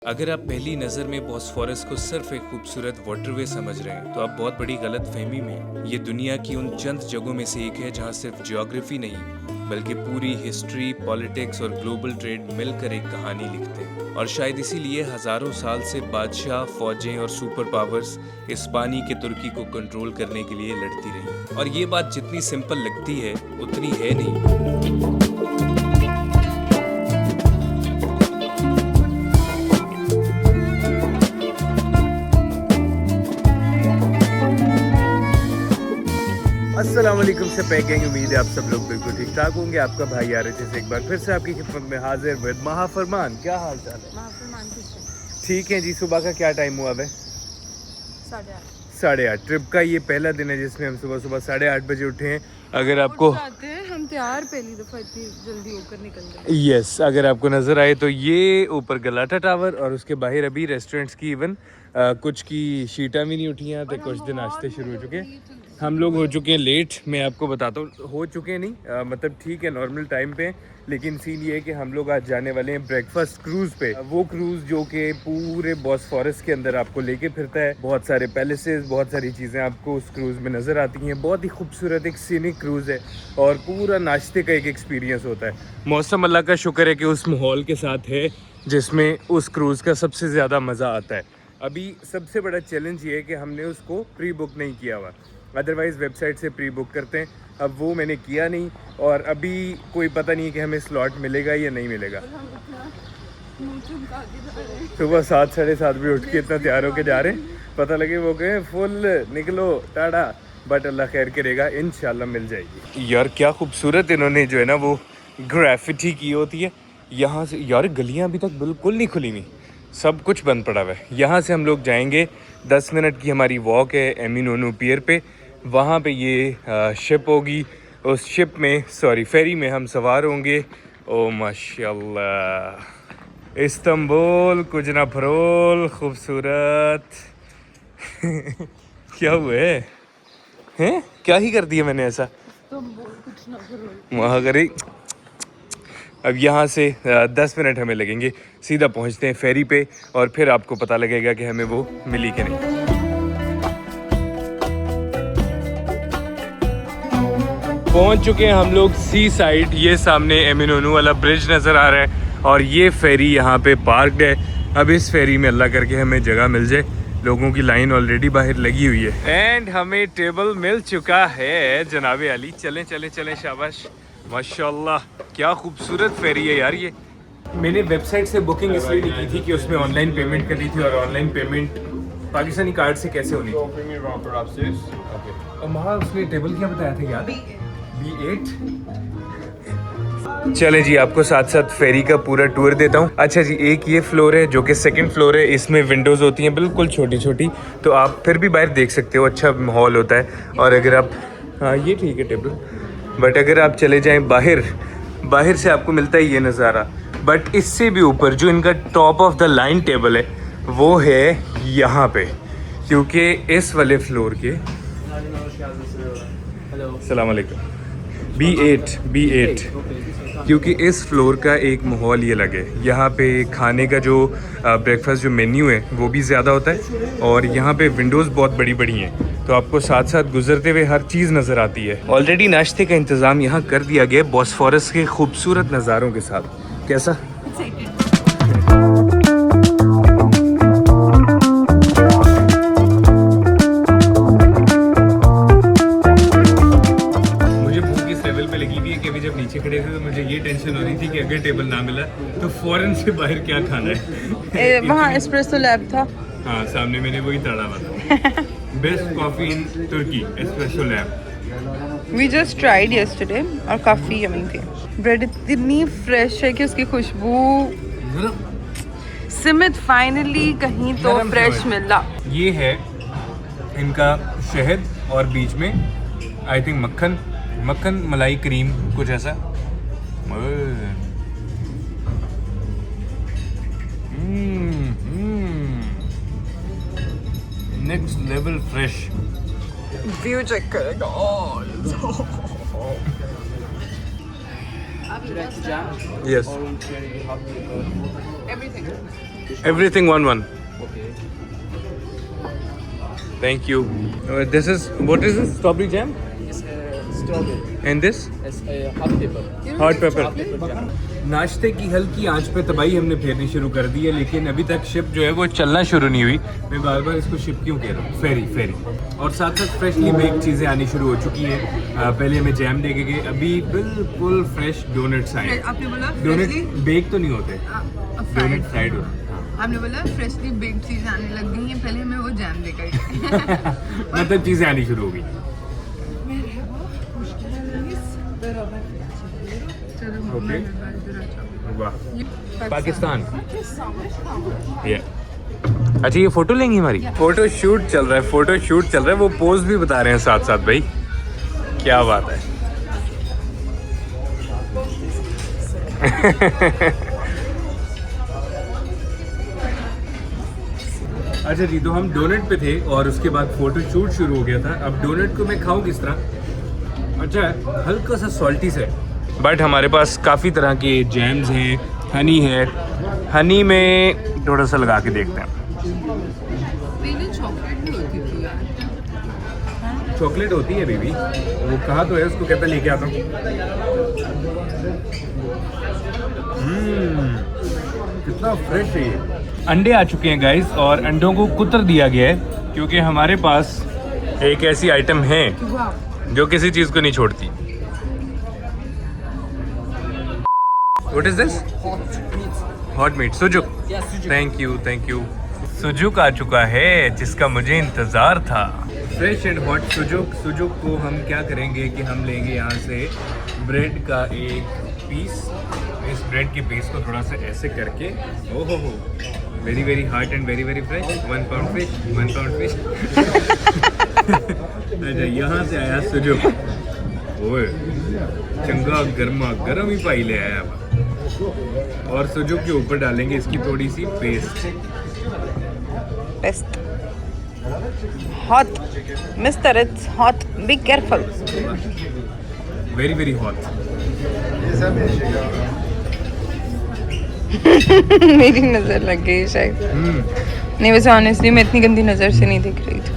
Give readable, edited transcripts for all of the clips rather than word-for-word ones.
अगर आप पहली नज़र में बॉस्फोरस को सिर्फ एक खूबसूरत वाटरवे समझ रहे हैं तो आप बहुत बड़ी गलतफहमी में हैं। ये दुनिया की उन चंद जगहों में से एक है जहाँ सिर्फ ज्योग्राफी नहीं बल्कि पूरी हिस्ट्री, पॉलिटिक्स और ग्लोबल ट्रेड मिलकर एक कहानी लिखते हैं। और शायद इसीलिए हजारों साल से बादशाह, फौजें और सुपर पावर्स इस पानी के तुर्की को कंट्रोल करने के लिए लड़ती रही। और ये बात जितनी सिंपल लगती है उतनी है नहीं। अस्सलाम वालेकुम से पैकिंग। उम्मीद है आप सब लोग बिल्कुल ठीक ठाक होंगे। आपका भाई आ रहे थे एक बार फिर से आपकी खिदमत में हाजिर विद महाफरमान। क्या हाल चाल है? महाफरमान ठीक है जी। सुबह का क्या टाइम हुआ है? 8:30। ट्रिप का ये पहला दिन है जिसमें हम सुबह 8:30 बजे उठे हैं। अगर आपको हम तैयार पहली दफा इतनी जल्दी होकर निकल गए। यस, अगर आपको नज़र आए तो ये ऊपर गलाटा टावर और उसके बाहर अभी रेस्टोरेंट्स की इवन कुछ की शीटा भी नहीं उठी हैं तो कुछ दिन नाश्ते शुरू हो चुके। हम लोग हो चुके हैं लेट। मैं आपको बताता हूँ, हो चुके नहीं मतलब ठीक है, नॉर्मल टाइम पे। लेकिन सीन ये है कि हम लोग आज जाने वाले हैं ब्रेकफास्ट क्रूज़ पे। वो क्रूज़ जो कि पूरे बॉस्फोरस के अंदर आपको लेके फिरता है। बहुत सारे पैलेसेस, बहुत सारी चीज़ें आपको उस क्रूज़ में नज़र आती हैं। बहुत ही खूबसूरत एक सीनिक क्रूज़ है और पूरा नाश्ते का एक एक्सपीरियंस होता है। मौसम अल्लाह का शुक्र है कि उस माहौल के साथ है जिसमें उस क्रूज़ का सबसे ज़्यादा मज़ा आता है। अभी सबसे बड़ा चैलेंज ये है कि हमने उसको प्री बुक नहीं किया हुआ, अदरवाइज़ वेबसाइट से प्री बुक करते हैं। अब वो मैंने किया नहीं और अभी कोई पता नहीं है कि हमें स्लॉट मिलेगा या नहीं मिलेगा। सुबह 7, 7:30 भी उठ के इतना तैयार होके जा रहे हैं, पता लगे वो कहे फुल निकलो टाटा, बट अल्लाह खैर करेगा, इंशाल्लाह मिल जाएगी। यार क्या खूबसूरत इन्होंने जो है ना वो ग्राफिटी की होती है यहाँ से। यार गलियाँ अभी तक बिल्कुल नहीं खुली हुई, सब कुछ बंद पड़ा हुआ है। यहाँ से हम लोग जाएंगे, 10 मिनट की हमारी वॉक है एमिनोनू पियर पे। वहाँ पे ये शिप होगी, उस शिप में फेरी में हम सवार होंगे। ओ माशाल्लाह, इस्तांबुल कुजना फरोल खूबसूरत। क्या हुआ है? हैं? क्या ही कर दिया मैंने ऐसा? कुछ ना करो। वहाँ करी। अब यहाँ से 10 मिनट हमें लगेंगे, सीधा पहुँचते हैं फेरी पे और फिर आपको पता लगेगा कि हमें वो मिली कि नहीं। पहुँच चुके हैं हम लोग सी साइड। ये सामने एमिनोनू वाला ब्रिज नज़र आ रहा है और ये फेरी यहाँ पे पार्कड है। अब इस फेरी में अल्लाह करके हमें जगह मिल जाए। लोगों की लाइन ऑलरेडी बाहर लगी हुई है एंड हमें टेबल मिल चुका है जनाबे अली। चलें चलें चलें, शाबाश, माशाल्लाह क्या खूबसूरत फेरी है यार। ये मैंने वेबसाइट से बुकिंग इसलिए नहीं की थी कि उसमें ऑनलाइन पेमेंट करनी थी और ऑनलाइन पेमेंट पाकिस्तानी कार्ड से कैसे होनी थी। और वहाँ उसने टेबल क्या बताया था यार? B8। चले जी, आपको साथ साथ फेरी का पूरा टूर देता हूँ। अच्छा जी, एक ये फ्लोर है जो कि सेकंड फ्लोर है। इसमें विंडोज़ होती हैं बिल्कुल छोटी छोटी, तो आप फिर भी बाहर देख सकते हो, अच्छा माहौल होता है। और अगर आप, हाँ ये ठीक है टेबल, बट अगर आप चले जाएं बाहर से आपको मिलता है ये नज़ारा। बट इससे भी ऊपर जो इनका top of the line table है वो है यहाँ पे, क्योंकि इस वाले फ्लोर के अस्सलाम वालेकुम B8 क्योंकि इस फ्लोर का एक माहौल ये लगे। यहाँ पे खाने का जो ब्रेकफास्ट जो मेन्यू है वो भी ज़्यादा होता है और यहाँ पे विंडोज़ बहुत बड़ी बड़ी हैं, तो आपको साथ साथ गुजरते हुए हर चीज़ नज़र आती है। ऑलरेडी नाश्ते का इंतज़ाम यहाँ कर दिया गया बॉस्फोरस के खूबसूरत नज़ारों के साथ। कैसा? खड़े थे तो मुझे ये टेंशन हो रही थी कि अगर टेबल ना मिला तो फौरन से बाहर क्या खाना है। वहाँ एस्प्रेसो लैब था। हाँ, सामने मैंने वही तड़ा हुआ था। Best coffee in Turkey, espresso lab. We just tried yesterday और काफ़ी यमी थी। ब्रेड इतनी फ्रेश है कि उसकी खुशबू। सिमित फाइनली कहीं तो फ्रेश मिला। ये है इनका शहद और बीच में आई थिंक मक्खन मलाई क्रीम कुछ ऐसा। Next level fresh. View check करेगा। Yes, Everything. Everything 1-1. Okay. Thank you. This is what is this? Strawberry jam? It's strawberry. And this? It's hot pepper. Hot pepper. Hot pepper jam. नाश्ते की हल्की आंच पे तबाही हमने फेरनी शुरू कर दी है, लेकिन अभी तक शिप जो है वो चलना शुरू नहीं हुई। मैं बार बार इसको शिप क्यों कह रहा हूँ, फेरी। और साथ साथ फ्रेशली बेक्ड चीज़ें आनी शुरू हो चुकी हैं। पहले हमें जैम देके गए, अभी बिल्कुल फ्रेश डोनट्स आए। आपने बोला डोनट बेक तो नहीं होते, डोनट फ्राइड होते हैं। आपने बोला फ्रेशली बेक्ड चीजें आने लग गई हैं, पहले हमें वो जैम देकर मतलब चीज़ें आनी शुरू हो गई। ओके, वाह, पाकिस्तान। ये अच्छा, ये फोटो लेंगी हमारी? फोटो शूट चल रहा है, वो पोज भी बता रहे हैं साथ साथ। भाई क्या बात है। अच्छा जी, तो हम डोनट पे थे और उसके बाद फोटो शूट शुरू हो गया था। अब डोनट को मैं खाऊं किस तरह? अच्छा है, हल्का सा सॉल्टी से, बट हमारे पास काफ़ी तरह के जैम्स हैं, हनी है। हनी में थोड़ा सा लगा के देखते हैं। चॉकलेट भी होती थी यार। चॉकलेट होती है बेबी, वो कहा तो है, उसको कहता लेके आता हूँ। कितना फ्रेश है ये। अंडे आ चुके हैं गाइस, और अंडों को कुतर दिया गया है क्योंकि हमारे पास एक ऐसी आइटम है जो किसी चीज़ को नहीं छोड़ती। What is this? Hot meat. सुजुक। Yes, sujuk. Thank you. सुजुक आ चुका है जिसका मुझे इंतज़ार था। फ्रेश एंड हॉट सुजुक को हम क्या करेंगे कि हम लेंगे यहाँ से ब्रेड का एक पीस। इस ब्रेड के पीस को थोड़ा सा ऐसे करके, ओहो हो, very hot and very fresh. 1 pound fish। अच्छा, यहाँ से आया सुजुक। ओए, चंगा गर्म ही पाई ले आया। और सुजुक के ऊपर डालेंगे इसकी थोड़ी सी paste. Hot mister, it's hot, be careful. Very hot. मेरी नजर लग गई शायद। नहीं, वैसे ऑनेस्टली मैं इतनी गंदी नजर से नहीं देख रही थी।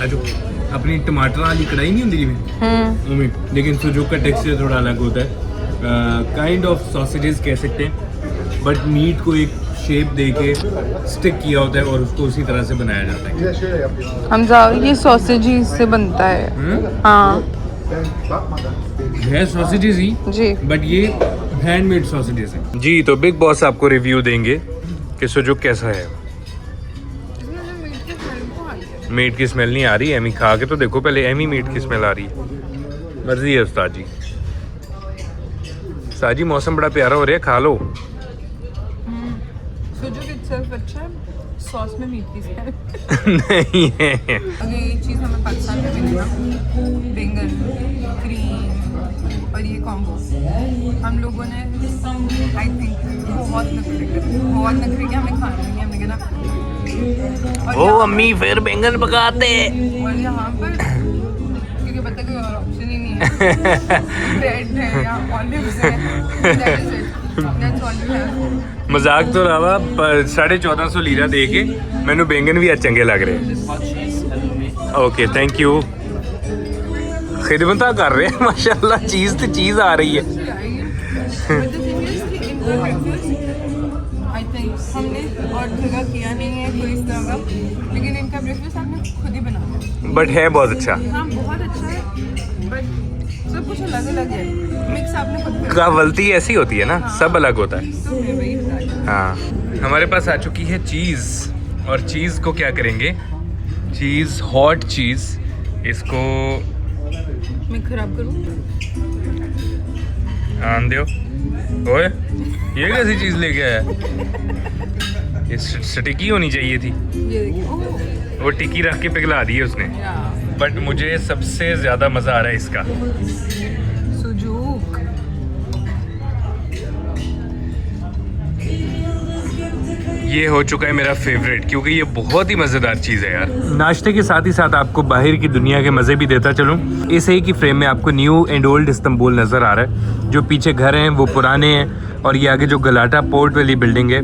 जो अपनी टमाटर वाली कढ़ाई नहीं होती जिसमें, लेकिन सुजुक का टेक्सचर थोड़ा अलग होता है। काइंड ऑफ सॉसेजेस कह सकते हैं, बट मीट को एक शेप देके स्टिक किया होता है और उसको उसी तरह से बनाया जाता है। हमजा, ये सॉसेज ही इससे बनता है। हाँ है सॉसेजेस ही जी, बट ये हैंडमेड सॉसेजेस हैं। जी, तो बिग बॉस आपको रिव्यू देंगे कि सुजुक कैसा है। मीट की स्मेल नहीं आ रही, एमी खा के तो देखो पहले, एमी मीट की स्मेल आ रही है। मर्जी है उस्ताद जी। उस्ताद जी, मौसम बड़ा प्यारा हो रहा है, खा लो। सुजुक इटसेल्फ अच्छा है, सॉस में मीट की स्मेल नहीं है। अगर ये चीज़ हमें पाकिस्तान में मिले ना, बैंगन, क्रीम और ये कॉम्बो, हम लोगों ने आई थिंक बहुत नखरे के हमें खाना नहीं, हमने कहना ओ अम्मी फिर बैंगन पकाते। और यहाँ पर क्योंकि पता कोई और ऑप्शन ही नहीं है, ब्रेड है या ऑलिव्स है, that is it. That's all we have. मजाक तो अलावा 1450 लीरा दे के मैंने बैंगन भी चंगे लग रहे हैं। Okay, thank you. खिदमत कर रहे हैं माशाल्लाह, चीज़ तो चीज़ आ रही है। But the thing is कि इनका breakfast, I think हमने और जगह किया नहीं है कोई इस तरह का, लेकिन इनका ब्रेकफास्ट आपने खुद ही बनाया। बट है बहुत अच्छा। हाँ, बहुत अच्छा है, बट सब कुछ अलग है, मिक्स आपने खुद कर कावलती ऐसी होती है ना, सब अलग होता है। तो मैं वही बता रही हूँ। हाँ, हमारे पास आ चुकी है चीज़, और चीज़ को क्या करेंगे, चीज़, हॉट चीज़, इसको मैं खराब करूँ? आन दो। ओए, ये कैसी चीज़ लेके आया? ये स्टिकी होनी चाहिए थी, ये देखिए, वो टिकी रख के पिघला दी है उसने। बट मुझे सबसे ज़्यादा मज़ा आ रहा है इसका। सुजूक। ये हो चुका है मेरा फेवरेट, क्योंकि ये बहुत ही मज़ेदार चीज़ है यार। नाश्ते के साथ ही साथ आपको बाहर की दुनिया के मज़े भी देता चलूँ। इस एक ही फ्रेम में आपको न्यू एंड ओल्ड इस्तांबुल नज़र आ रहा है। जो पीछे घर हैं वो पुराने हैं, और ये आगे जो गलाटा पोर्ट वाली बिल्डिंग है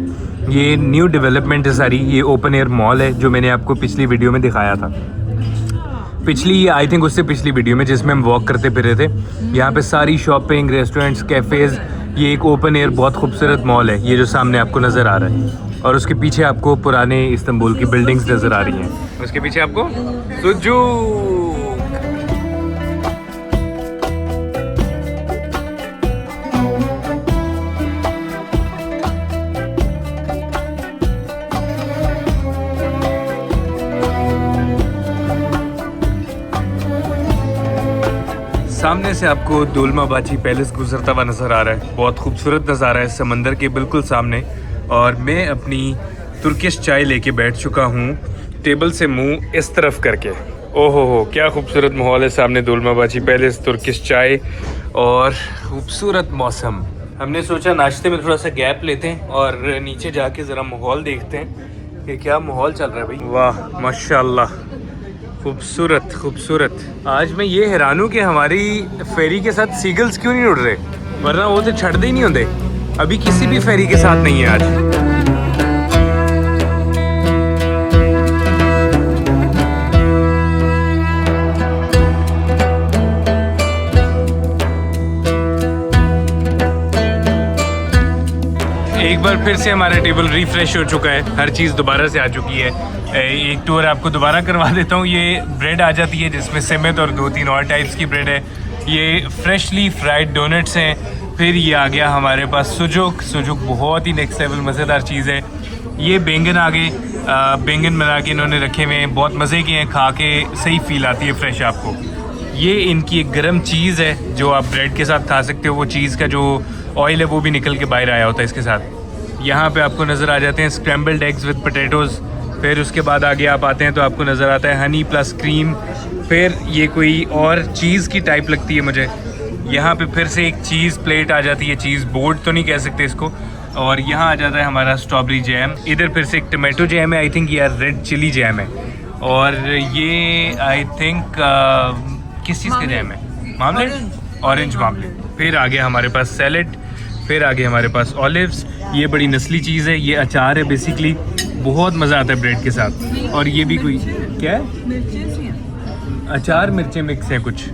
ये न्यू डेवलपमेंट है सारी। ये ओपन एयर मॉल है जो मैंने आपको पिछली वीडियो में दिखाया था, पिछली आई थिंक उससे पिछली वीडियो में, जिसमें हम वॉक करते फिर रहे थे। यहाँ पे सारी शॉपिंग, रेस्टोरेंट्स, कैफ़ेज़, ये एक ओपन एयर बहुत खूबसूरत मॉल है ये जो सामने आपको नज़र आ रहा है। और उसके पीछे आपको पुराने इस्तांबुल की बिल्डिंग्स नज़र आ रही हैं। उसके पीछे आपको सुजूक। सामने से आपको दोलमाबाची पैलेस गुजरता हुआ नज़र आ रहा है। बहुत खूबसूरत नज़ारा है समंदर के बिल्कुल सामने। और मैं अपनी तुर्किश चाय लेके बैठ चुका हूँ, टेबल से मुंह इस तरफ करके। ओहो हो, क्या खूबसूरत माहौल है। सामने दोलमाबाची पैलेस, तुर्किश चाय और खूबसूरत मौसम। हमने सोचा नाश्ते में थोड़ा सा गैप लेते हैं और नीचे जाके ज़रा माहौल देखते हैं कि क्या माहौल चल रहा है भाई। वाह माशाल्लाह, खूबसूरत खूबसूरत। आज मैं ये हैरान हूँ कि हमारी फेरी के साथ सीगल्स क्यों नहीं उड़ रहे, वरना वो तो छड़ते ही नहीं होते। अभी किसी भी फेरी के साथ नहीं है आज। एक बार फिर से हमारा टेबल रिफ्रेश हो चुका है, हर चीज़ दोबारा से आ चुकी है। एक टूर आपको दोबारा करवा देता हूँ। ये ब्रेड आ जाती है जिसमें सेमेत और 2-3 और टाइप्स की ब्रेड है। ये फ्रेशली फ्राइड डोनट्स हैं। फिर ये आ गया हमारे पास सुजुक। सुजुक बहुत ही नेक्स्ट लेवल मज़ेदार चीज़ है। ये बैंगन आ गए, बैंगन बना के इन्होंने रखे हुए हैं, बहुत मज़े के हैं, खा के सही फील आती है फ्रेश आपको। ये इनकी एक गर्म चीज़ है जो आप ब्रेड के साथ खा सकते हो। वो चीज़ का जो ऑयल है वो भी निकल के बाहर आया होता है इसके साथ। यहाँ पे आपको नज़र आ जाते हैं स्क्रैम्बल्ड एग्स विद पोटैटोज़। फिर उसके बाद आगे आप आते हैं तो आपको नज़र आता है हनी प्लस क्रीम। फिर ये कोई और चीज़ की टाइप लगती है मुझे। यहाँ पे फिर से एक चीज़ प्लेट आ जाती है, चीज़ बोर्ड तो नहीं कह सकते इसको। और यहाँ आ जाता है हमारा स्ट्रॉबेरी जैम। इधर फिर से एक टमाटो जैम है, आई थिंक ये रेड चिली जैम है। और ये आई थिंक किस चीज़ का जैम है, मामलेट, ऑरेंज मामलेट। फिर आगे हमारे पास सैलेड, फिर आगे हमारे पास ऑलिव्स। ये बड़ी नस्ली चीज़ है, ये अचार है बेसिकली, बहुत मज़ा आता है ब्रेड के साथ। और ये भी कोई क्या है, अचार मिर्चें मिक्स हैं कुछ।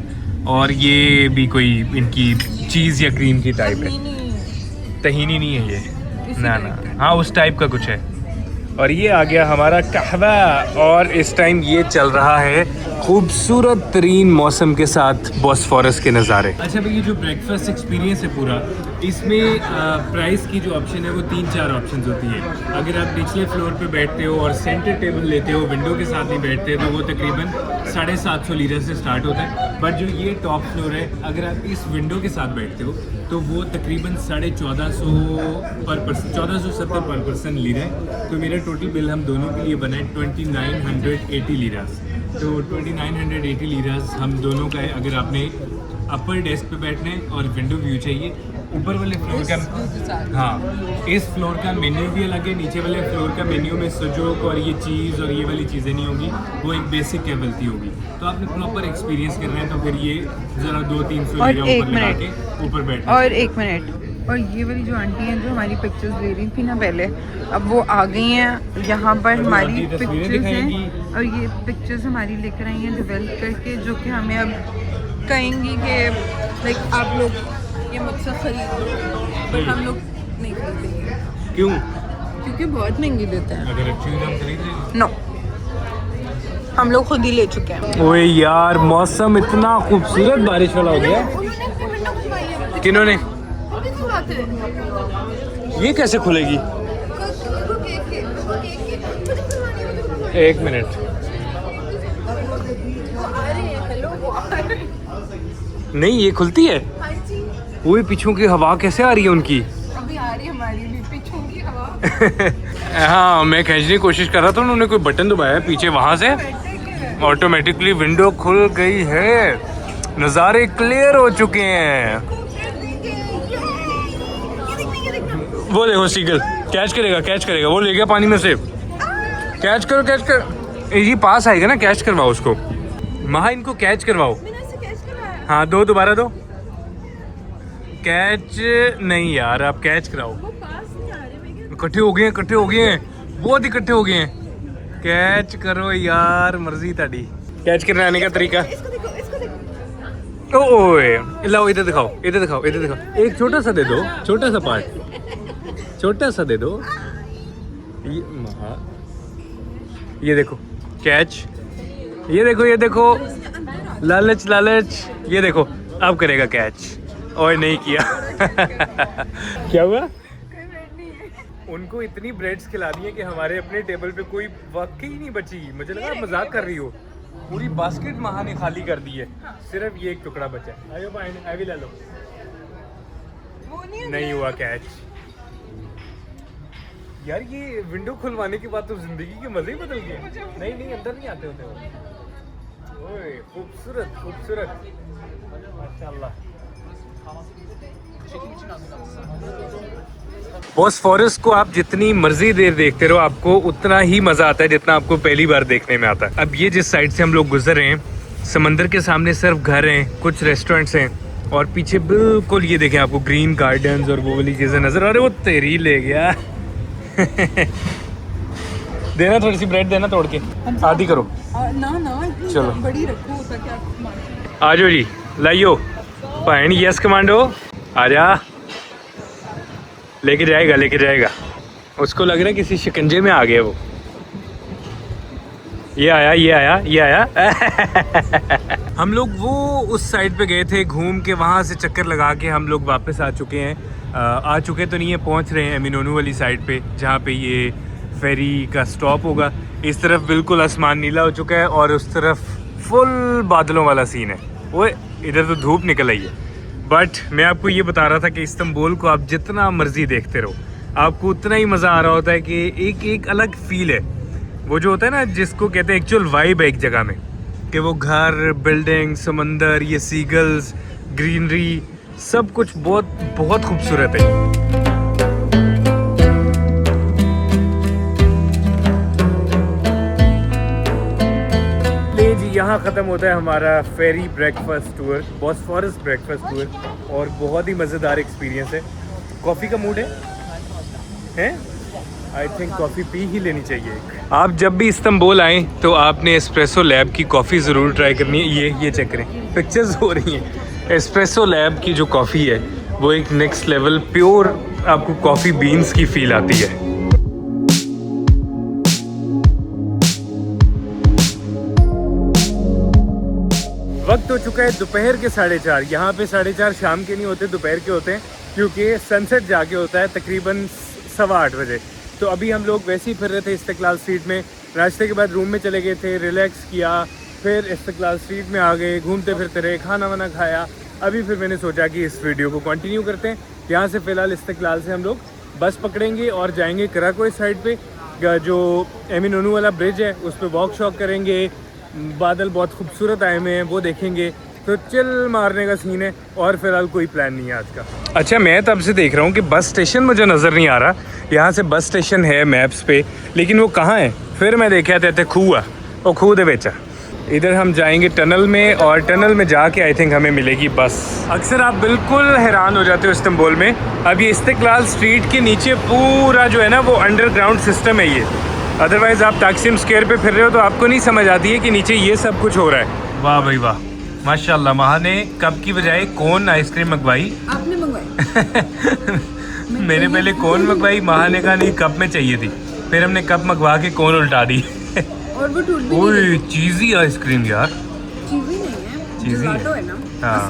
और ये भी कोई इनकी चीज़ या क्रीम की टाइप है, तहीनी नहीं है ये, ना ना, हाँ उस टाइप का कुछ है। और ये आ गया हमारा कहवा। और इस टाइम ये चल रहा है खूबसूरत तरीन मौसम के साथ बॉस्फोरस के नज़ारे। अच्छा भाई, ये जो ब्रेकफास्ट एक्सपीरियंस है पूरा, इसमें प्राइस की जो ऑप्शन है वो 3-4 ऑप्शन होती है। अगर आप निचले फ्लोर पे बैठते हो और सेंटर टेबल लेते हो, विंडो के साथ नहीं बैठते, तो वो तकरीबन 750 लीरा से स्टार्ट होता है। बट जो ये टॉप फ्लोर है, अगर आप इस विंडो के साथ बैठते हो तो वो तकरीबन 1450 पर पर्सन, 1470 पर पर्सन लीरा है। तो मेरा टोटल बिल हम दोनों के लिए बना है 2980 लीरास। तो 2980 लीरास हम दोनों का है। अगर आपने अपर डेस्क पे बैठना है और विंडो व्यू चाहिए, ऊपर वाले फ्लोर का, हाँ इस फ्लोर का मेन्यू भी अलग है, नीचे वाले फ्लोर का मेन्यू में सुजूक और ये चीज़ और ये वाली चीज़ें नहीं होगी, वो एक बेसिक कैबलती होगी। तो आपने प्रॉपर एक्सपीरियंस करना है तो फिर ये ज़रा 200-300 लीरा ऊपर लगा के ऊपर बैठना। और 1 मिनट, और ये वाली जो आंटी हैं जो हमारी पिक्चर्स ले रही थी ना पहले, अब वो आ गई हैं यहाँ पर हमारी पिक्चर्स हैं। और ये पिक्चर्स हमारी लेकर आई हैं डेवलप करके, जो कि हमें अब कहेंगी कि लाइक आप लोग ये मुझसे खरीद लो, बट हम लोग नहीं खरीदेंगे। क्यों? क्योंकि बहुत महंगी देते हैं। अगर अच्छी हम खरीद लें। नो, हम लोग खुद ही ले चुके हैं। ओए यार, मौसम इतना खूबसूरत बारिश वाला हो गया। किन्होंने? ये कैसे खुलेगी? 1 मिनट, नहीं ये खुलती है। वो पीछों की हवा कैसे आ रही है उनकी? अभी आ रही है हमारी भी पीछों की हवा। हाँ, मैं खींचने की कोशिश कर रहा था, उन्होंने कोई बटन दबाया पीछे, वहां से ऑटोमेटिकली विंडो खुल गई है। नज़ारे क्लियर हो चुके हैं। वो देखो सीगल कैच करेगा, वो ले गया पानी में से। कैच कर ये पास आएगा ना, कैच करवाओ उसको। महा इनको कैच करवाओ। हाँ दो, दोबारा दो। कैच नहीं यार, आप कैच कराओ। इकट्ठे हो गए हैं, बहुत इकट्ठे हो गए हैं। कैच करो यार, मर्जी ताड़ी। कैच करने आने का तरीका। ओए लाओ, इधर दिखाओ। एक छोटा सा दे दो, छोटा सा पार्ट, छोटा सा दे दो। ये देखो कैच, ये देखो लालच, ये देखो अब करेगा कैच। और नहीं किया। क्या हुआ? उनको इतनी ब्रेड्स खिला दी है कि हमारे अपने टेबल पे कोई वाकई नहीं बची। मुझे लगा आप मजाक कर रही हो। पूरी बास्केट महा ने खाली कर दी है, सिर्फ ये एक टुकड़ा बचा है। आयो भी ले लो। नहीं हुआ कैच। यार ये विंडो खुलवाने के बाद तो जिंदगी के मजे ही बदल गए। नहीं अंदर नहीं आते होते वो। ओए खूबसूरत माशाल्लाह। बॉस्फोरस को आप जितनी मर्जी देर देखते रहो, आपको उतना ही मजा आता है जितना आपको पहली बार देखने में आता है। अब ये जिस साइड से हम लोग गुजर रहे हैं, समंदर के सामने सिर्फ घर हैं, कुछ रेस्टोरेंट्स हैं और पीछे बिल्कुल ये देखें आपको ग्रीन गार्डन्स और वो वाली चीजें नजर आ रही। वो तेरी ले गया। देना थोड़ी सी ब्रेड देना, तोड़ के आधी करो। ना चलो बड़ी रखो ताकि आप आ जाओ जी, लाइयो भैन। यस कमांडो, आजा। लेके जाएगा। उसको लग रहा है किसी शिकंजे में आ गया वो। ये आया। हम लोग वो उस साइड पे गए थे, घूम के वहाँ से चक्कर लगा के हम लोग वापस आ चुके हैं। आ चुके तो नहीं है, पहुँच रहे हैं एमिनोनू वाली साइड पे, जहाँ पे ये फेरी का स्टॉप होगा। इस तरफ बिल्कुल आसमान नीला हो चुका है और उस तरफ फुल बादलों वाला सीन है। वो इधर तो धूप निकल आई है। बट मैं आपको ये बता रहा था कि इस्तांबुल को आप जितना मर्जी देखते रहो, आपको उतना ही मज़ा आ रहा होता है कि एक अलग फील है। वो जो होता है ना, जिसको कहते हैं एक्चुअल वाइब है एक जगह में, कि वो घर, बिल्डिंग, समंदर, ये सीगल्स, ग्रीनरी, सब कुछ बहुत खूबसूरत है। यहाँ ख़त्म होता है हमारा ferry breakfast tour, Bosphorus breakfast tour, और बहुत ही मज़ेदार एक्सपीरियंस है। कॉफ़ी का मूड है? आई थिंक कॉफ़ी पी ही लेनी चाहिए। आप जब भी इस्तांबुल आएँ तो आपने एस्प्रेसो लैब की कॉफ़ी ज़रूर ट्राई करनी है। ये चेक करें, पिक्चर्स हो रही हैं। एस्प्रेसो लैब की जो कॉफ़ी है वो एक नेक्स्ट लेवल प्योर आपको कॉफ़ी बीन्स की फील आती है। वक्त हो चुका है दोपहर के 4:30। यहाँ पे 4:30 शाम के नहीं होते, दोपहर के होते हैं, क्योंकि सनसेट जाके होता है तकरीबन 8:15 बजे। तो अभी हम लोग वैसे ही फिर रहे थे इस्तिकलाल स्ट्रीट में। नाश्ते के बाद रूम में चले गए थे, रिलैक्स किया, फिर इस्तिकलाल स्ट्रीट में आ गए, घूमते फिरते रहे, खाना वाना खाया। अभी फिर मैंने सोचा कि इस वीडियो को कंटिन्यू करते हैं। यहाँ से फ़िलहाल इस्तिकलाल से हम लोग बस पकड़ेंगे और जाएंगे कराकोई साइड पे, जो एमिनोनू वाला ब्रिज है उस पर वॉक शॉक करेंगे। बादल बहुत खूबसूरत आए हुए हैं, वो देखेंगे। तो चिल मारने का सीन है और फिलहाल कोई प्लान नहीं है आज का। अच्छा, मैं तब से देख रहा हूँ कि बस स्टेशन मुझे नज़र नहीं आ रहा। यहाँ से बस स्टेशन है मैप्स पे, लेकिन वो कहाँ है? फिर मैं देखा थे खूह है, वो खूह दे बेचा। इधर हम जाएंगे टनल में, और टनल में जाके आई थिंक हमें मिलेगी बस। अक्सर आप बिल्कुल हैरान हो जाते हो इस्तांबुल में। अब ये इस्तिकलाल स्ट्रीट के नीचे पूरा जो है ना वो अंडरग्राउंड सिस्टम है ये। अदरवाइज़ आप ताकसीम स्क्वायर पे फिर रहे हो तो आपको नहीं समझ आती है कि नीचे ये सब कुछ हो रहा है। वाह भाई वाह, माशाल्लाह। महा ने कप की बजाय कोन आइसक्रीम मंगवाई। आपने मंगवाई? मैंने पहले कोन मंगवाई, महा ने कहा नहीं कप में चाहिए थी, फिर हमने कप मंगवा के कोन उल्टा दी। और वो टूट भी ओए चीज़ी आइसक्रीम यार। चीज़ी नहीं है, चीज़ी है ना, हाँ,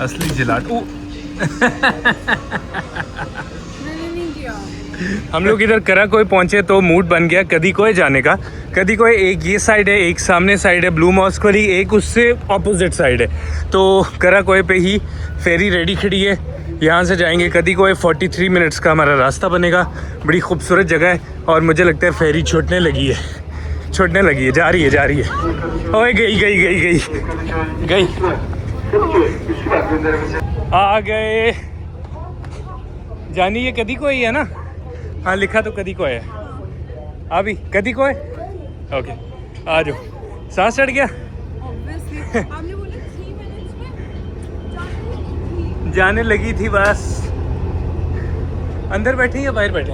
असली जिलाटो। हम लोग इधर कराकोई पहुंचे तो मूड बन गया कदी कोई जाने का। कदी कोई एक ये साइड है, एक सामने साइड है ब्लू मॉस्क वाली, एक उससे ऑपोजिट साइड है। तो कराकोई पे ही फेरी रेडी खड़ी है, यहाँ से जाएंगे कदी कोई। 43 मिनट्स का हमारा रास्ता बनेगा। बड़ी खूबसूरत जगह है और मुझे लगता है फेरी छूटने लगी है, जा रही है। ओए गई आ गए। जानी ये कदी कोई है ना। हाँ लिखा तो कदी कोय है। अभी कदी कोय ओके आ जाओ। सांस चढ़ गया आपने बोला 3 मिनट्स में जाने लगी थी बस। अंदर बैठे या बाहर बैठे?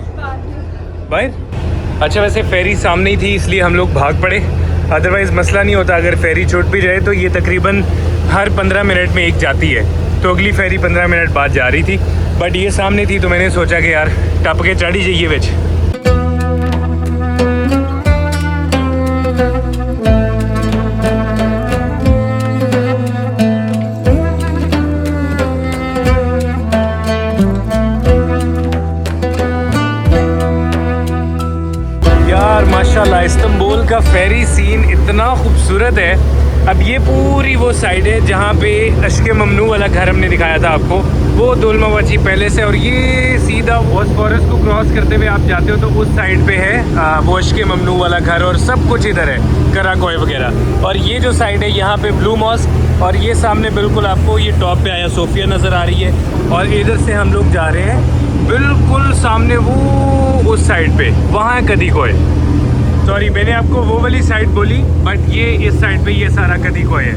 बाहर। अच्छा वैसे फेरी सामने ही थी इसलिए हम लोग भाग पड़े, अदरवाइज़ मसला नहीं होता। अगर फेरी छूट भी जाए तो ये तकरीबन हर 15 मिनट में एक जाती है, तो अगली फेरी 15 मिनट बाद जा रही थी। बट ये सामने थी तो मैंने सोचा कि यार टप के चढ़ ही जाइए बिच। यार माशाल्लाह इस्तांबुल का फेरी सीन इतना खूबसूरत है। अब ये पूरी वो साइड है जहाँ पे अश्के ममनू वाला घर हमने दिखाया था आपको, वो दोलमावाची पैलेस है। और ये सीधा बॉस्फोरस को क्रॉस करते हुए आप जाते हो तो उस साइड पे है वो अश्के ममनू वाला घर, और सब कुछ इधर है, कराकोय वगैरह। और ये जो साइड है यहाँ पे ब्लू मॉस्क, और ये सामने बिल्कुल आपको ये टॉप पे आया सोफिया नज़र आ रही है। और इधर से हम लोग जा रहे हैं बिल्कुल सामने वो उस साइड पे, वहाँ है कदीकोय। सॉरी मैंने आपको वो वाली साइड बोली, बट ये इस साइड पे ये सारा कदीकोय है।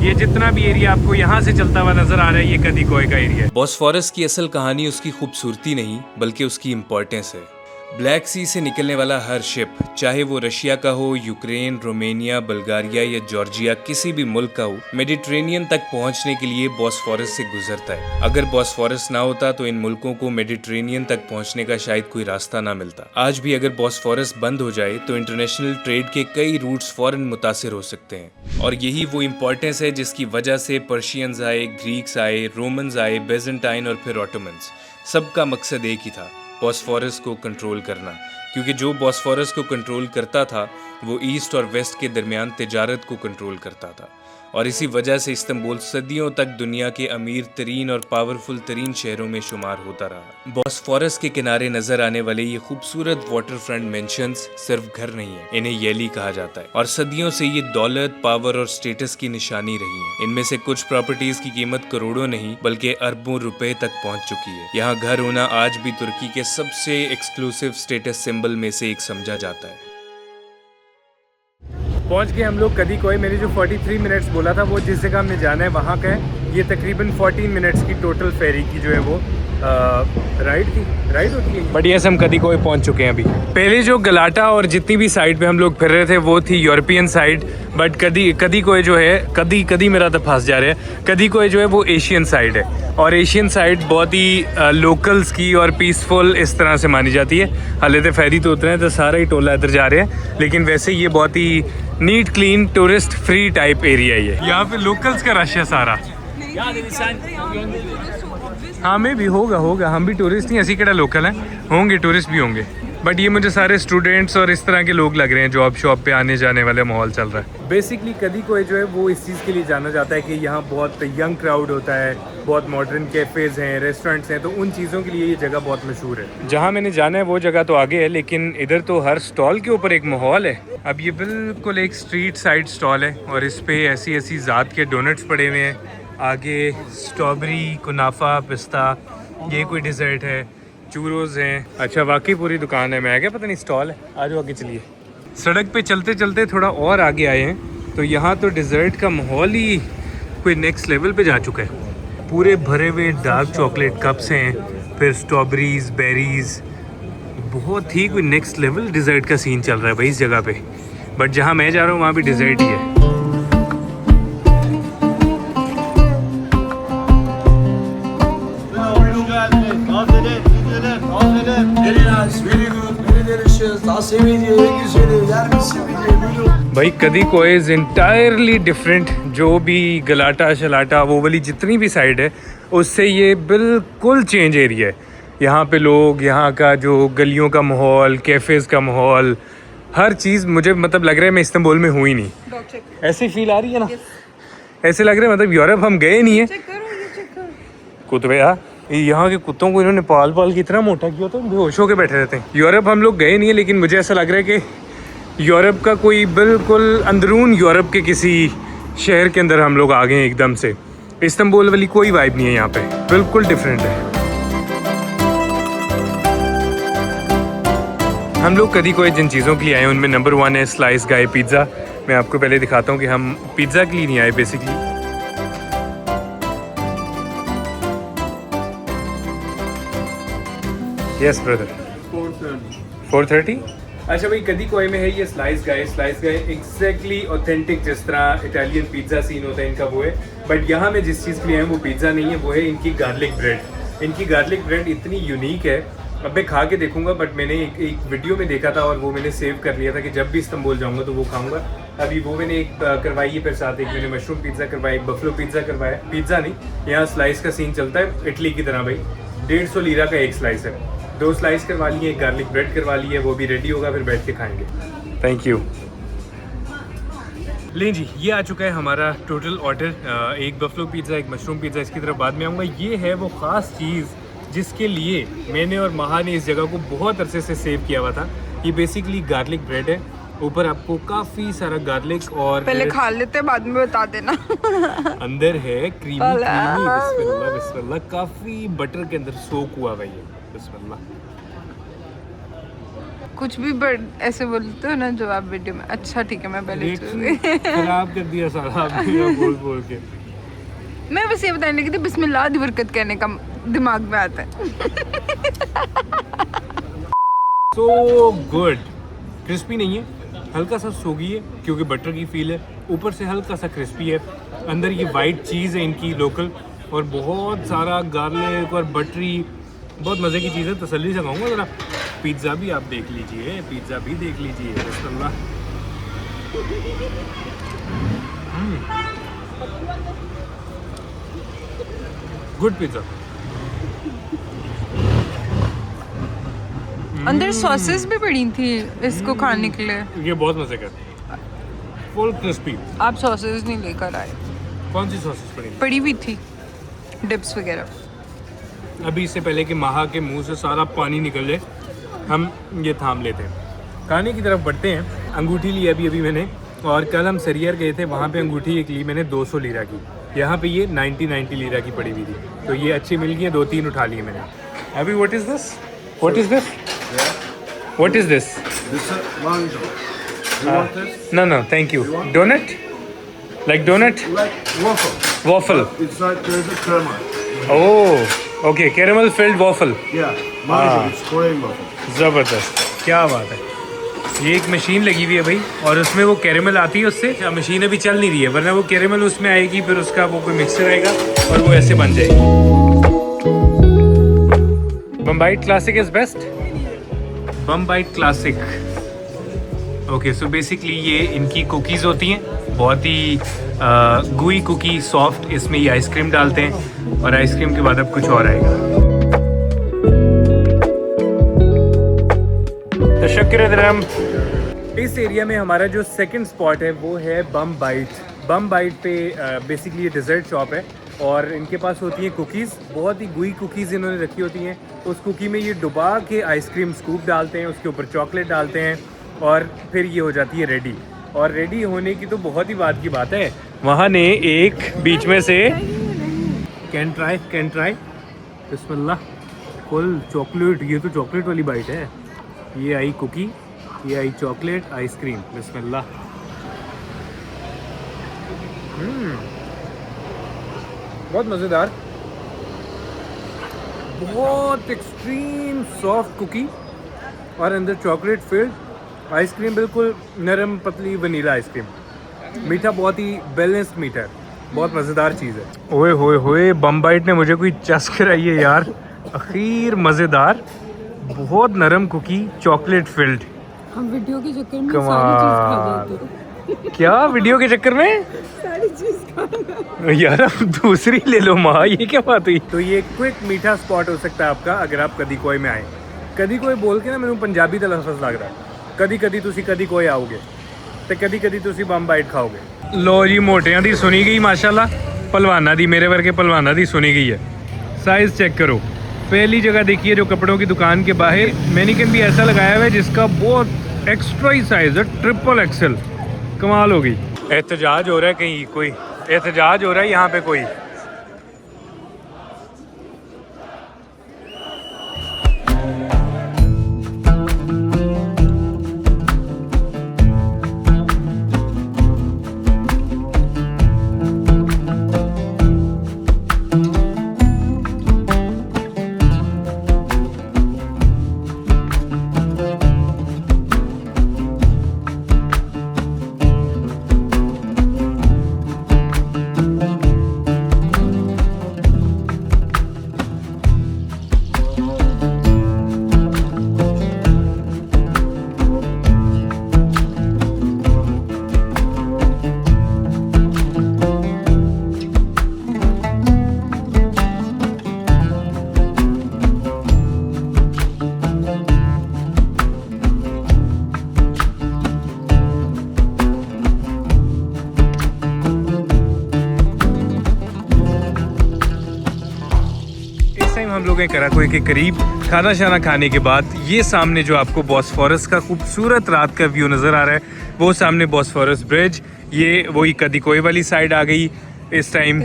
ये जितना भी एरिया आपको यहाँ से चलता हुआ नजर आ रहा है ये कदीकोय का एरिया है। बॉस्फोरस की असल कहानी उसकी खूबसूरती नहीं बल्कि उसकी इम्पोर्टेंस है। ब्लैक सी से निकलने वाला हर शिप, चाहे वो रशिया का हो, यूक्रेन, रोमेनिया, बल्गारिया या जॉर्जिया, किसी भी मुल्क का हो, मेडिटेरेनियन तक पहुंचने के लिए बॉस्फोरस से गुजरता है। अगर बॉस्फोरस ना होता तो इन मुल्कों को मेडिटेरेनियन तक पहुंचने का शायद कोई रास्ता ना मिलता। आज भी अगर बॉस्फोरस बंद हो जाए तो इंटरनेशनल ट्रेड के कई रूट्स फौरन मुतासिर हो सकते हैं। और यही वो इम्पोर्टेंस है जिसकी वजह से पर्शियंस आए, ग्रीक्स आए, रोमन्स आए, बेजेंटाइन और फिर ऑटोमन्स। सबका मकसद एक ही था, बॉस्फोरस को कंट्रोल करना, क्योंकि जो बॉस्फोरस को कंट्रोल करता था वो ईस्ट और वेस्ट के दरमियान तिजारत को कंट्रोल करता था। और इसी वजह से इस्तांबुल सदियों तक दुनिया के अमीर तरीन और पावरफुल तरीन शहरों में शुमार होता रहा। बॉस्फोरस के किनारे नजर आने वाले ये खूबसूरत वाटर फ्रंट मेंशंस सिर्फ घर नहीं है, इन्हें येली कहा जाता है। और सदियों से ये दौलत, पावर और स्टेटस की निशानी रही है। इनमें से कुछ प्रॉपर्टीज की कीमत करोड़ों नहीं बल्कि अरबों रुपए तक पहुंच चुकी है। यहाँ घर होना आज भी तुर्की के सबसे एक्सक्लूसिव स्टेटस सिंबल में से एक समझा जाता है। पहुंच गए हम लोग कदीकोय। मैंने जो 43 मिनट्स बोला था वो जिस जगह हमने जाना है वहाँ का है। ये तकरीबन 14 मिनट्स की टोटल फेरी की जो है वो राइड होती है। बट यस हम कदीकोय पहुंच चुके हैं अभी। पहले जो गलाटा और जितनी भी साइड पे हम लोग फिर रहे थे वो थी यूरोपियन साइड, बट कदीकोय जो है कदी मेरा तो फंस जा रहा है। कदीकोय जो है वो एशियन साइड है, और एशियन साइड बहुत ही लोकल्स की और पीसफुल इस तरह से मानी जाती है। हाले तो फेरी तो उतरे हैं तो सारा ही टोला इधर जा रहे हैं, लेकिन वैसे ये बहुत ही neat clean tourist free type area ही है। यहाँ पे लोकल्स का रश है सारा। हाँ में भी होगा, हम भी टूरिस्ट नहीं, ऐसी केड़ा लोकल हैं, होंगे टूरिस्ट भी होंगे। बट ये मुझे सारे स्टूडेंट्स और इस तरह के लोग लग रहे हैं, जॉब शॉप पे आने जाने वाले माहौल चल रहा है। बेसिकली कदीकोय जो है वो इस चीज़ के लिए जाना जाता है कि यहाँ बहुत यंग क्राउड होता है, बहुत मॉडर्न कैफ़ेज़ हैं, रेस्टोरेंट्स हैं, तो उन चीज़ों के लिए ये जगह बहुत मशहूर है। जहाँ मैंने जाना है वो जगह तो आगे है, लेकिन इधर तो हर स्टॉल के ऊपर एक माहौल है। अब ये बिल्कुल एक स्ट्रीट साइड स्टॉल है और इस पर ऐसी ज़ात के डोनट्स पड़े हुए हैं। आगे स्ट्रॉबेरी, कुनाफा, पिस्ता, ये कोई डिज़र्ट है, चूरोज़ हैं। अच्छा वाकई पूरी दुकान है, मैं क्या पता नहीं स्टॉल है। आज आगे चलिए। सड़क पे चलते चलते थोड़ा और आगे आए हैं तो यहाँ तो डिज़र्ट का माहौल ही कोई नेक्स्ट लेवल पे जा चुका है। पूरे भरे हुए डार्क चॉकलेट कप्स हैं, फिर स्ट्रॉबेरीज़, बेरीज़, बहुत ही कोई नेक्स्ट लेवल डिज़र्ट का सीन चल रहा है भाई इस जगह पे। बट जहाँ मैं जा रहा हूँ वहाँ भी डिज़र्ट ही है। भाई कदीकोय इज इंटायरली डिफरेंट। जो भी गलाटा शलाटा वो वाली जितनी भी साइड है उससे ये बिल्कुल चेंज एरिया है। यहाँ पे लोग, यहाँ का जो गलियों का माहौल, कैफ़ेज़ का माहौल, हर चीज़ मुझे मतलब लग रहा है मैं इस्तांबुल में हूँ ही नहीं। ऐसी फील आ रही है ना, ऐसे लग रहा है मतलब यूरोप हम गए नहीं है। कुत्ते यहाँ के कुत्तों को इन्होंने पाल के इतना मोटा किया तो बेहोश होकर बैठे रहते हैं। यूरोप हम लोग गए नहीं है, लेकिन मुझे ऐसा लग रहा है कि यूरोप का कोई बिल्कुल अंदरून यूरोप के किसी शहर के अंदर हम लोग आ गए हैं एकदम से। इस्तांबुल वाली कोई वाइब नहीं है यहाँ पे, बिल्कुल डिफरेंट है। हम लोग कभी कोई जिन चीज़ों के लिए आए हैं उनमें नंबर 1 है स्लाइस गाय पिज़्ज़ा। मैं आपको पहले दिखाता हूँ कि हम पिज़्ज़ा के लिए नहीं आए बेसिकली। Yes brother 4:30। अच्छा भाई, कदी कोई में है ये स्लाइस गाय एग्जैक्टली ऑथेंटिक जिस तरह इटालियन पिज़्ज़ा सीन होता है इनका वो है। बट यहाँ मैं जिस चीज़ के लिए आया हूँ वो पिज़्ज़ा नहीं है, वो है इनकी गार्लिक ब्रेड। इनकी गार्लिक ब्रेड इतनी यूनिक है, अब मैं खा के देखूंगा। बट मैंने एक वीडियो में देखा था और वो मैंने सेव कर लिया था कि जब भी इस्तांबुल जाऊंगा तो वो खाऊंगा। अभी वो मैंने एक करवाई है, फिर साथ एक मैंने मशरूम पिज़्ज़ा करवाया, एक बफलो पिज़्ज़ा करवाया। पिज़्ज़ा नहीं, यहाँ स्लाइस का सीन चलता है इटली की तरह भाई। 150 लीरा का एक स्लाइस है। 2 स्लाइस करवा ली है, एक गार्लिक ब्रेड करवा ली है, वो भी रेडी होगा, फिर बैठ के खाएंगे। Thank you. लें जी, ये आ चुका है हमारा टोटल ऑर्डर। एक बफलो पिज़्ज़ा, एक मशरूम पिज़्ज़ा, इसकी तरफ बाद में आऊँगा। ये है वो ख़ास चीज़ जिसके लिए मैंने और महा ने इस जगह को बहुत अरसे से सेव किया हुआ था। ये बेसिकली गार्लिक ब्रेड है, ऊपर आपको काफ़ी सारा गार्लिक और पहले खा लेते बाद में बता देना। अंदर है क्रीमी बिस्मिल्लाह बिस्मिल्लाह, काफ़ी बटर के अंदर सोक हुआ भाई ये बिस्मिल्लाह। कुछ भी ऐसे बोलते हो ना जो आप वीडियो में। अच्छा ठीक है, मैं पहले खराब कर दिया सारा आपने बोल बोल के। मैं बस ये बताने लगी थी बिस्मिल्लाह दी बरकत कहने का दिमाग में आता है। सो गुड, क्रिस्पी नहीं है, हल्का सा सोगी है क्योंकि बटर की फील है, ऊपर से हल्का सा क्रिस्पी है। अंदर ये वाइट चीज़ है इनकी लोकल, और बहुत सारा गार्लिक और बटरी, बहुत मज़े की चीज़ है। तसल्ली से खाऊंगा ज़रा। पिज़्ज़ा भी आप देख लीजिए, पिज़्ज़ा भी देख लीजिए बिस्मिल्लाह। Good pizza. अंदर सॉसेस भी पड़ी थी इसको खाने के लिए। ये बहुत मज़े का, फुल क्रिस्पी। आप सॉसेस नहीं लेकर आए? कौन सी सॉसेस पड़ी? पड़ी हुई थी डिप्स वगैरह। अभी इससे पहले कि महा के मुंह से सारा पानी निकल जाए, हम ये थाम लेते हैं, खाने की तरफ बढ़ते हैं। अंगूठी ली अभी मैंने, और कल हम सरियर गए थे, वहाँ पे अंगूठी एक ली मैंने 200 लीरा की। यहाँ पे ये 90 लीरा की पड़ी हुई थी, तो ये अच्छी मिल गई है, 2-3 उठा लिए मैंने। अभी what is this? What is this? What is this? This is mango. You want this? No, thank you. Donut? Like donut? Like waffle. Waffle. It's like there's a caramel. Oh, okay. Caramel filled waffle. Yeah, mango. It's Korean waffle. ज़बरदस्त, क्या बात है। ये एक machine लगी हुई है भाई, और उसमें वो कैरेमल आती है उससे। मशीन अभी चल नहीं रही है, वरना वो कैरेमल उसमें आएगी, फिर उसका वो कोई मिक्सचर आएगा और वो ऐसे बन जाएगी। बम्बाइट क्लासिक इज़ बेस्ट। बम्बाइट क्लासिक। ओके, सो बेसिकली ये इनकी कुकीज़ होती हैं, बहुत ही गुई कुकी, सॉफ्ट। इसमें ये आइसक्रीम डालते हैं, और आइसक्रीम के बाद अब कुछ और आएगा। तशक्कुर। इस एरिया में हमारा जो सेकंड स्पॉट है वो है बम बाइट। बम बाइट पे बेसिकली ये डिज़र्ट शॉप है, और इनके पास होती हैं कुकीज़, बहुत ही गुई कुकीज़ इन्होंने रखी होती हैं। उस कुकी में ये डुबा के आइसक्रीम स्कूप डालते हैं, उसके ऊपर चॉकलेट डालते हैं, और फिर ये हो जाती है रेडी। और रेडी होने की तो बहुत ही बात की बात है। वहाँ ने एक बीच में से can try Bismillah, full chocolate. ये तो चॉकलेट वाली बाइट है। ये आई कुकी, ये आई चॉकलेट, आइसक्रीम बिस्मिल्लाह। बहुत मज़ेदार, बहुत एक्सट्रीम सॉफ्ट कुकी, और अंदर चॉकलेट फिल्ड आइसक्रीम, बिल्कुल नरम पतली वनीला आइसक्रीम। मीठा बहुत ही बैलेंस्ड मीठा है, बहुत मज़ेदार चीज़ है। ओए होए होए, बम बाइट ने मुझे कोई चस्क कराई है यार। आखिर मज़ेदार, बहुत नरम कुकी, चॉकलेट फिल्ड। हम वीडियो के चक्कर में कमाल। क्या वीडियो के चक्कर में सारी चीज यार, अब दूसरी ले लो माँ, ये क्या बात हुई? तो ये क्विक मीठा स्पॉट हो सकता है आपका अगर आप कदी कोई में आए। कदी कोई बोल के ना मैंने पंजाबी का लफ्ज़ लग रहा है। कदी तुसी कदी कोई आओगे तो कदी तुसी बम बाइट खाओगे। लो जी, मोटियां दी सुनी गई माशाल्लाह, पहलवाना दी, मेरे वर्गे पहलवाना दी सुनी गई है। साइज़ चेक करो। पहली जगह देखिए जो कपड़ों की दुकान के बाहर मैनिकन भी ऐसा लगाया हुआ है जिसका बहुत एक्स्ट्रा ही साइज़ है, ट्रिपल एक्सल। कमाल होगी। एहतजाज हो रहा है, कहीं कोई एहतजाज हो रहा है यहाँ पे कोई। लोग हैं कराकोई के करीब। खाना शाना खाने के बाद ये सामने जो आपको बॉस्फोरस का खूबसूरत रात का व्यू नज़र आ रहा है, वो सामने बॉस्फोरस ब्रिज, ये वही कदिकोय वाली साइड आ गई इस टाइम।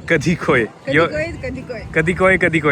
कदिकोय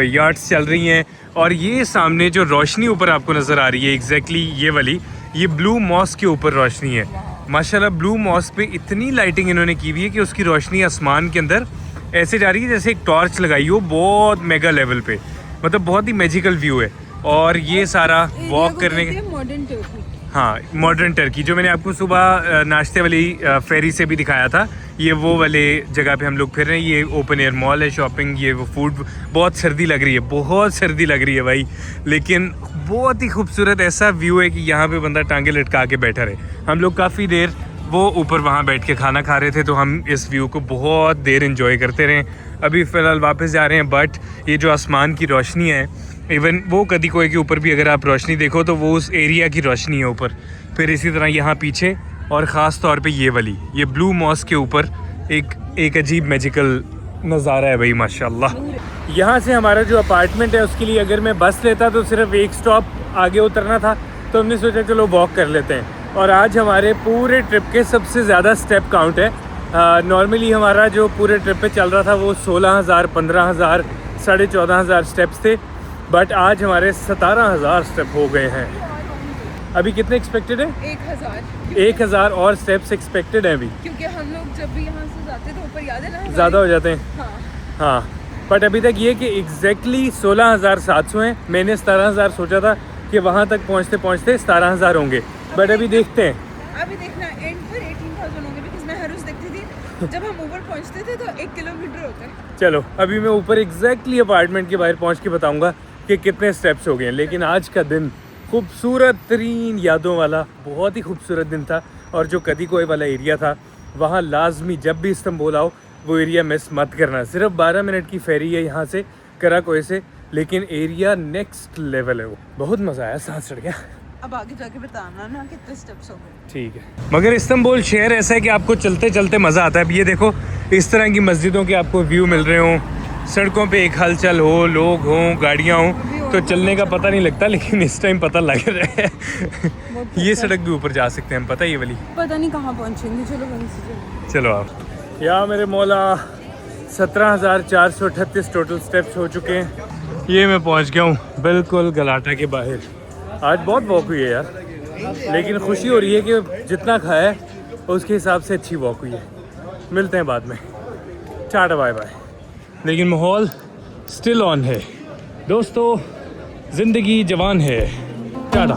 यार्ड्स चल रही हैं। और ये सामने जो रोशनी ऊपर आपको नज़र आ रही है एग्जैक्टली ये वाली, ये ब्लू मॉस्क के ऊपर रोशनी है। माशाल्लाह ब्लू मॉस्क पे इतनी लाइटिंग इन्होंने की हुई है कि उसकी रोशनी आसमान के अंदर ऐसे जा रही है जैसे एक टॉर्च लगाई हो, बहुत मेगा लेवल पे, मतलब बहुत ही मैजिकल व्यू है। और ये सारा वॉक करने के मॉडर्न टर्की। हाँ, मॉडर्न टर्की जो मैंने आपको सुबह नाश्ते वाली फेरी से भी दिखाया था, ये वो वाले जगह पे हम लोग फिर रहे हैं। ये ओपन एयर मॉल है, शॉपिंग, ये वो फूड। बहुत सर्दी लग रही है, बहुत सर्दी लग रही है भाई, लेकिन बहुत ही खूबसूरत ऐसा व्यू है कि यहाँ पे बंदा टांगे लटका के बैठा रहे। हम लोग काफ़ी देर वो ऊपर वहाँ बैठ के खाना खा रहे थे, तो हम इस व्यू को बहुत देर इन्जॉय करते रहे। अभी फ़िलहाल वापस जा रहे हैं, बट ये जो आसमान की रोशनी है, इवन वो कदिकोय के ऊपर भी अगर आप रोशनी देखो तो वो उस एरिया की रोशनी है ऊपर। फिर इसी तरह यहाँ पीछे और ख़ास तौर पे ये वाली, ये ब्लू मॉस्क के ऊपर एक अजीब मैजिकल नज़ारा है भाई माशाल्लाह। यहाँ से हमारा जो अपार्टमेंट है उसके लिए अगर मैं बस लेता तो सिर्फ एक स्टॉप आगे उतरना था, तो हमने सोचा चलो वॉक कर लेते हैं। और आज हमारे पूरे ट्रिप के सबसे ज़्यादा स्टेप काउंट है। नॉर्मली हमारा जो पूरे ट्रिप पे चल रहा था वो 16,000, 15,000, 14,500 स्टेप्स थे, बट आज हमारे 17,000 स्टेप हो गए हैं। अभी कितने एक्सपेक्टेड है? 1,000। 1,000 और स्टेप्स एक्सपेक्टेड है अभी, क्योंकि हम लोग जब भी यहाँ से जाते थे ऊपर, याद है ना, ज़्यादा हो जाते हैं। हाँ। हाँ, बट अभी तक ये कि एग्जैक्टली 16,700 हैं। मैंने 17,000 सोचा था कि वहाँ तक पहुँचते पहुँचते 17,000 होंगे, बट अभी देखते हैं। अभी देखना एंड पर 18,000 होंगे, बिकॉज मैं हर रोज देखती थी जब हम ऊपर पहुँचते थे तो 1 किलोमीटर होता है। चलो अभी मैं ऊपर एग्जैक्टली अपार्टमेंट के बाहर पहुँच के बताऊँगा कि कितने स्टेप्स हो गए हैं। लेकिन आज का दिन खूबसूरत तरीन यादों वाला, बहुत ही खूबसूरत दिन था। और जो कदिकोय वाला एरिया था, वहाँ लाजमी जब भी इस्तांबुल आओ वो एरिया मिस मत करना। सिर्फ 12 मिनट की फेरी है यहाँ से कराकोय से, लेकिन एरिया नेक्स्ट लेवल है। वो बहुत मज़ा आया, सांस चढ़ गया। अब आगे जाके बताना ना कितने स्टेप्स हो गए। ठीक है। मगर इस्तांबुल शहर ऐसा है कि आपको चलते चलते मज़ा आता है। अब ये देखो, इस तरह की मस्जिदों के आपको व्यू मिल रहे हों, सड़कों पे एक हलचल हो, लोग हों, गाड़ियाँ हों, तो चलने का पता नहीं लगता, लेकिन इस टाइम पता लग रहा है। ये सड़क भी ऊपर जा सकते हैं हम, पता है ये वाली। पता नहीं कहाँ पहुँचेंगे, चलो वहीं से चलो आप। या मेरे मौला 17,438 टोटल स्टेप्स हो चुके हैं। ये मैं पहुंच गया हूँ बिल्कुल गलाटा के बाहर। आज बहुत वॉक हुई है यार, लेकिन खुशी हो रही है कि जितना खाया है उसके हिसाब से अच्छी वॉक हुई है। मिलते हैं बाद में, टाटा बाय बाय। लेकिन माहौल स्टिल ऑन है दोस्तों, ज़िंदगी जवान है। टाटा।